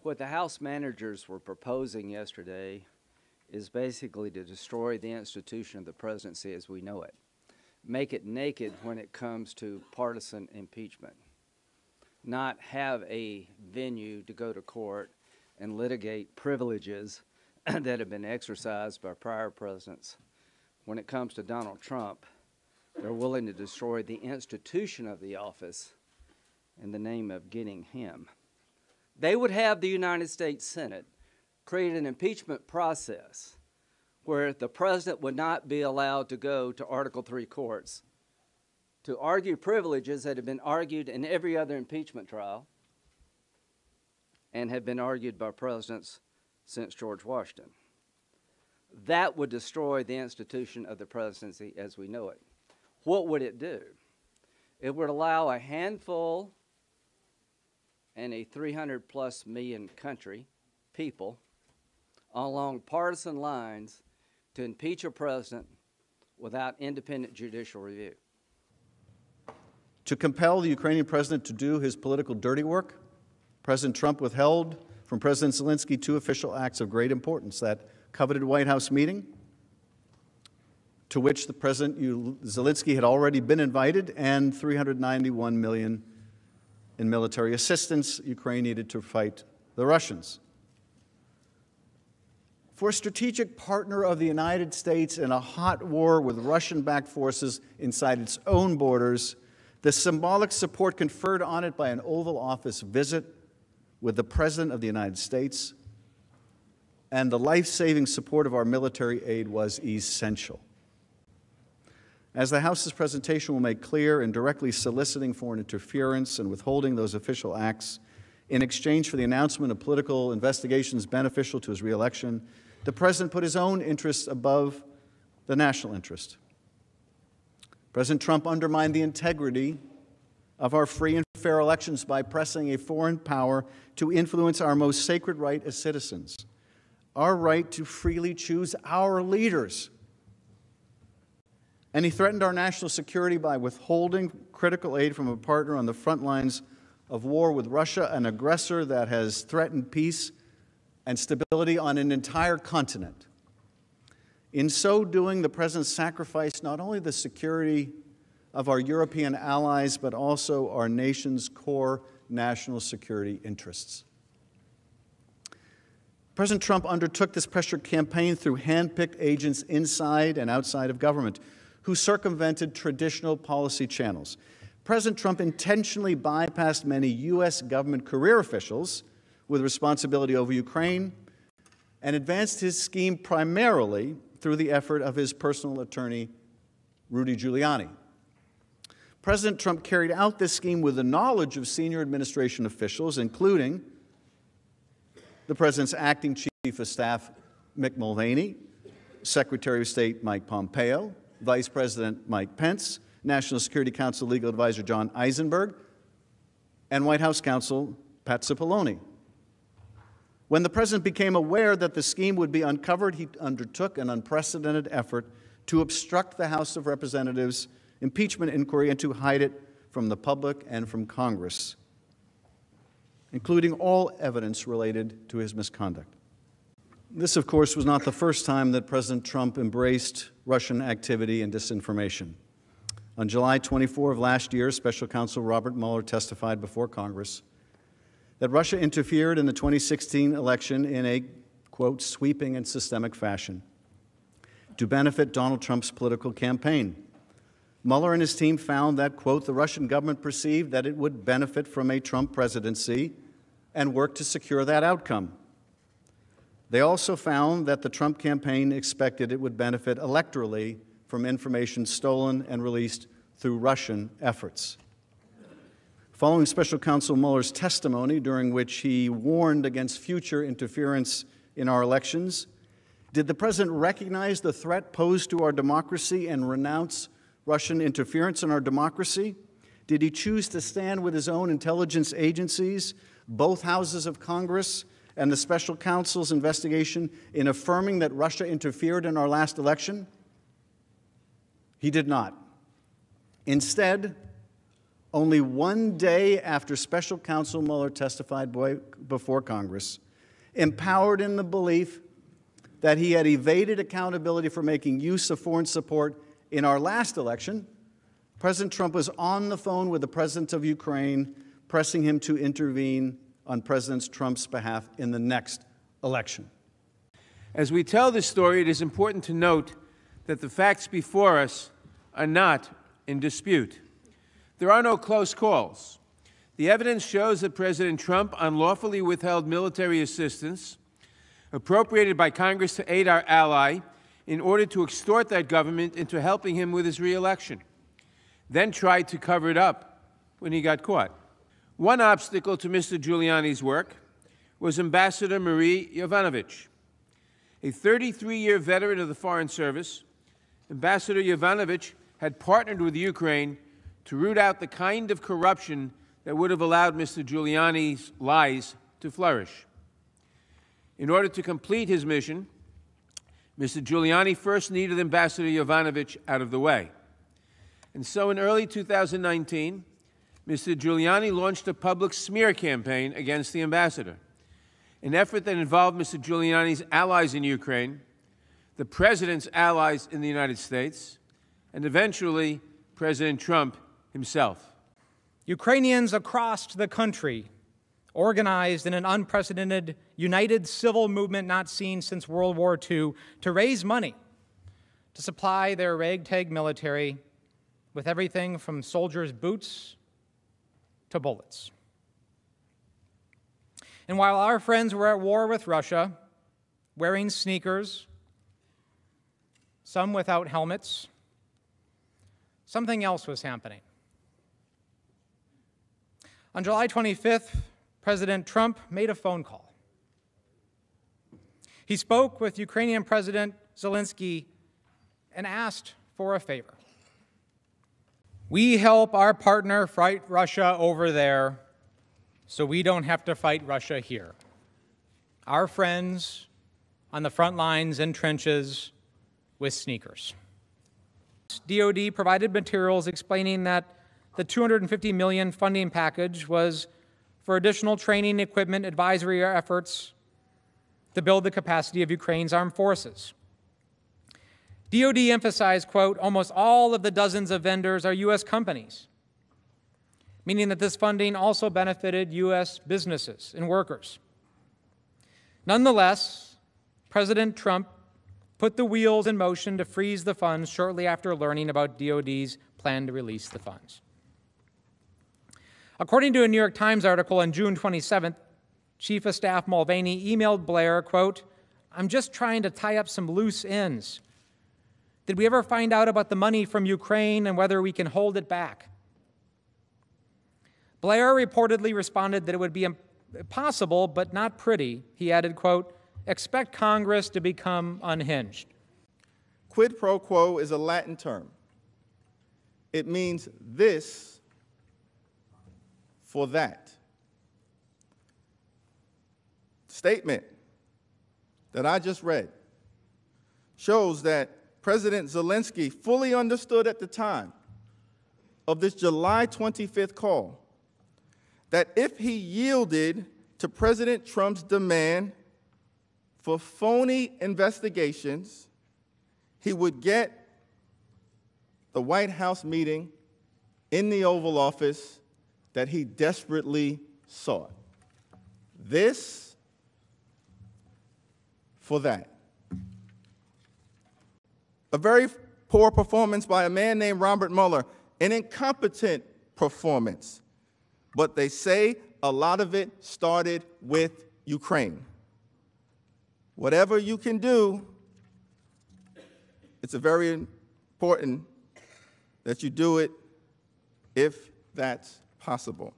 What the House managers were proposing yesterday is basically to destroy the institution of the presidency as we know it, make it naked when it comes to partisan impeachment, not have a venue to go to court and litigate privileges that have been exercised by prior presidents. When it comes to Donald Trump, they're willing to destroy the institution of the office in the name of getting him. They would have the United States Senate create an impeachment process where the president would not be allowed to go to Article III courts to argue privileges that have been argued in every other impeachment trial and have been argued by presidents since George Washington. That would destroy the institution of the presidency as we know it. What would it do? It would allow a handful and a 300+ million country, people, along partisan lines to impeach a president without independent judicial review. To compel the Ukrainian president to do his political dirty work, President Trump withheld from President Zelensky 2 official acts of great importance: that coveted White House meeting, to which the President Zelensky had already been invited, and $391 million in military assistance Ukraine needed to fight the Russians. For a strategic partner of the United States in a hot war with Russian-backed forces inside its own borders, the symbolic support conferred on it by an Oval Office visit with the President of the United States and the life-saving support of our military aid was essential. As the House's presentation will make clear, in directly soliciting foreign interference and withholding those official acts in exchange for the announcement of political investigations beneficial to his reelection, the President put his own interests above the national interest. President Trump undermined the integrity of our free and fair elections by pressing a foreign power to influence our most sacred right as citizens, our right to freely choose our leaders. And he threatened our national security by withholding critical aid from a partner on the front lines of war with Russia, an aggressor that has threatened peace and stability on an entire continent. In so doing, the President sacrificed not only the security of our European allies, but also our nation's core national security interests. President Trump undertook this pressure campaign through hand-picked agents inside and outside of government who circumvented traditional policy channels. President Trump intentionally bypassed many U.S. government career officials with responsibility over Ukraine and advanced his scheme primarily through the effort of his personal attorney, Rudy Giuliani. President Trump carried out this scheme with the knowledge of senior administration officials, including the President's acting Chief of Staff, Mick Mulvaney, Secretary of State Mike Pompeo, Vice President Mike Pence, National Security Council Legal Advisor John Eisenberg, and White House Counsel Pat Cipollone. When the President became aware that the scheme would be uncovered, he undertook an unprecedented effort to obstruct the House of Representatives' impeachment inquiry and to hide it from the public and from Congress, including all evidence related to his misconduct. This, of course, was not the first time that President Trump embraced Russian activity and disinformation. On July 24 of last year, Special Counsel Robert Mueller testified before Congress that Russia interfered in the 2016 election in a, quote, sweeping and systemic fashion to benefit Donald Trump's political campaign. Mueller and his team found that, quote, the Russian government perceived that it would benefit from a Trump presidency and worked to secure that outcome. They also found that the Trump campaign expected it would benefit electorally from information stolen and released through Russian efforts. Following Special Counsel Mueller's testimony, during which he warned against future interference in our elections, did the President recognize the threat posed to our democracy and renounce Russian interference in our democracy? Did he choose to stand with his own intelligence agencies, both houses of Congress, and the Special Counsel's investigation in affirming that Russia interfered in our last election? He did not. Instead, only one day after Special Counsel Mueller testified before Congress, empowered in the belief that he had evaded accountability for making use of foreign support in our last election, President Trump was on the phone with the president of Ukraine, pressing him to intervene on President Trump's behalf in the next election. As we tell this story, it is important to note that the facts before us are not in dispute. There are no close calls. The evidence shows that President Trump unlawfully withheld military assistance appropriated by Congress to aid our ally in order to extort that government into helping him with his re-election, then tried to cover it up when he got caught. One obstacle to Mr. Giuliani's work was Ambassador Marie Yovanovitch. A 33-year veteran of the Foreign Service, Ambassador Yovanovitch had partnered with Ukraine to root out the kind of corruption that would have allowed Mr. Giuliani's lies to flourish. In order to complete his mission, Mr. Giuliani first needed Ambassador Yovanovitch out of the way. And so in early 2019, Mr. Giuliani launched a public smear campaign against the ambassador, an effort that involved Mr. Giuliani's allies in Ukraine, the president's allies in the United States, and eventually President Trump himself. Ukrainians across the country organized in an unprecedented, united civil movement not seen since World War II to raise money to supply their ragtag military with everything from soldiers' boots to bullets. And while our friends were at war with Russia, wearing sneakers, some without helmets, something else was happening. On July 25th, President Trump made a phone call. He spoke with Ukrainian President Zelensky and asked for a favor. We help our partner fight Russia over there so we don't have to fight Russia here. Our friends on the front lines and trenches with sneakers. DoD provided materials explaining that the $250 million funding package was for additional training, equipment, advisory efforts to build the capacity of Ukraine's armed forces. DoD emphasized, quote, almost all of the dozens of vendors are U.S. companies, meaning that this funding also benefited U.S. businesses and workers. Nonetheless, President Trump put the wheels in motion to freeze the funds shortly after learning about DoD's plan to release the funds. According to a New York Times article on June 27th, Chief of Staff Mulvaney emailed Blair, quote, I'm just trying to tie up some loose ends. Did we ever find out about the money from Ukraine and whether we can hold it back? Blair reportedly responded that it would be possible, but not pretty. He added, quote, expect Congress to become unhinged. Quid pro quo is a Latin term. It means this for that. The statement that I just read shows that President Zelensky fully understood at the time of this July 25th call that if he yielded to President Trump's demand for phony investigations, he would get the White House meeting in the Oval Office that he desperately sought. This for that. A very poor performance by a man named Robert Mueller, an incompetent performance. But they say a lot of it started with Ukraine. Whatever you can do, it's very important that you do it if that's possible.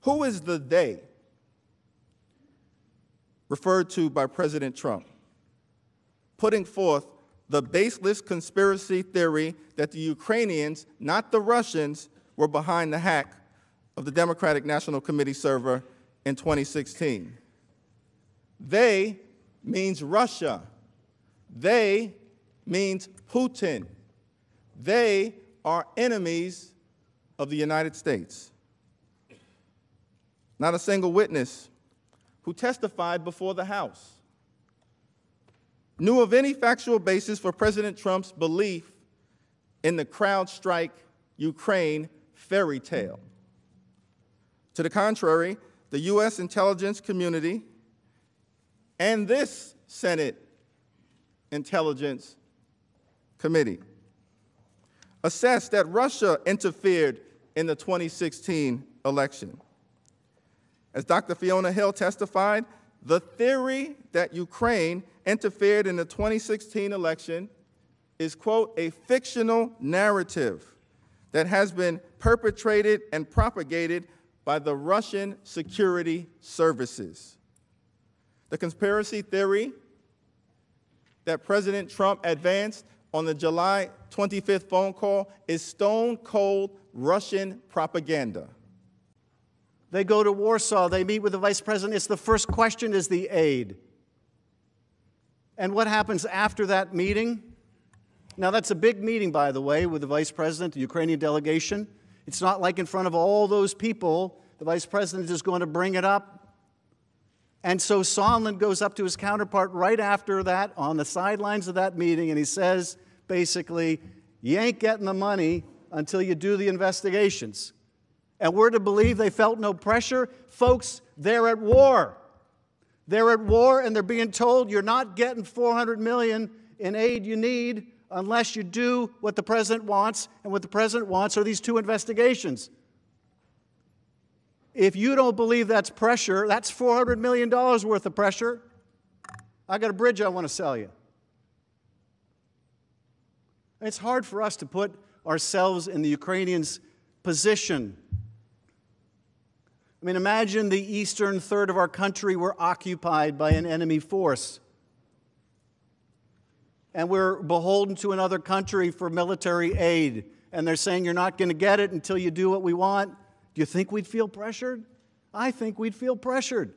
Who is the they referred to by President Trump, putting forth the baseless conspiracy theory that the Ukrainians, not the Russians, were behind the hack of the Democratic National Committee server in 2016? They means Russia. They means Putin. They are enemies of the United States. Not a single witness who testified before the House knew of any factual basis for President Trump's belief in the CrowdStrike Ukraine fairy tale. To the contrary, the U.S. intelligence community and this Senate Intelligence Committee assessed that Russia interfered in the 2016 election. As Dr. Fiona Hill testified, the theory that Ukraine interfered in the 2016 election is, quote, a fictional narrative that has been perpetrated and propagated by the Russian security services. The conspiracy theory that President Trump advanced on the July 25th phone call is stone-cold Russian propaganda. They go to Warsaw, they meet with the vice president. It's the first question is the aid. And what happens after that meeting? Now, that's a big meeting, by the way, with the vice president, the Ukrainian delegation. It's not like in front of all those people, the vice president is going to bring it up. And so Sondland goes up to his counterpart right after that on the sidelines of that meeting, and he says, basically, you ain't getting the money until you do the investigations. And we're to believe they felt no pressure? Folks, they're at war. They're at war, and they're being told you're not getting $400 million in aid you need unless you do what the president wants, and what the president wants are these two investigations. If you don't believe that's pressure, that's $400 million worth of pressure. I got a bridge I want to sell you. And it's hard for us to put ourselves in the Ukrainians' position. I mean, imagine the eastern third of our country were occupied by an enemy force. And we're beholden to another country for military aid. And they're saying you're not going to get it until you do what we want. Do you think we'd feel pressured? I think we'd feel pressured.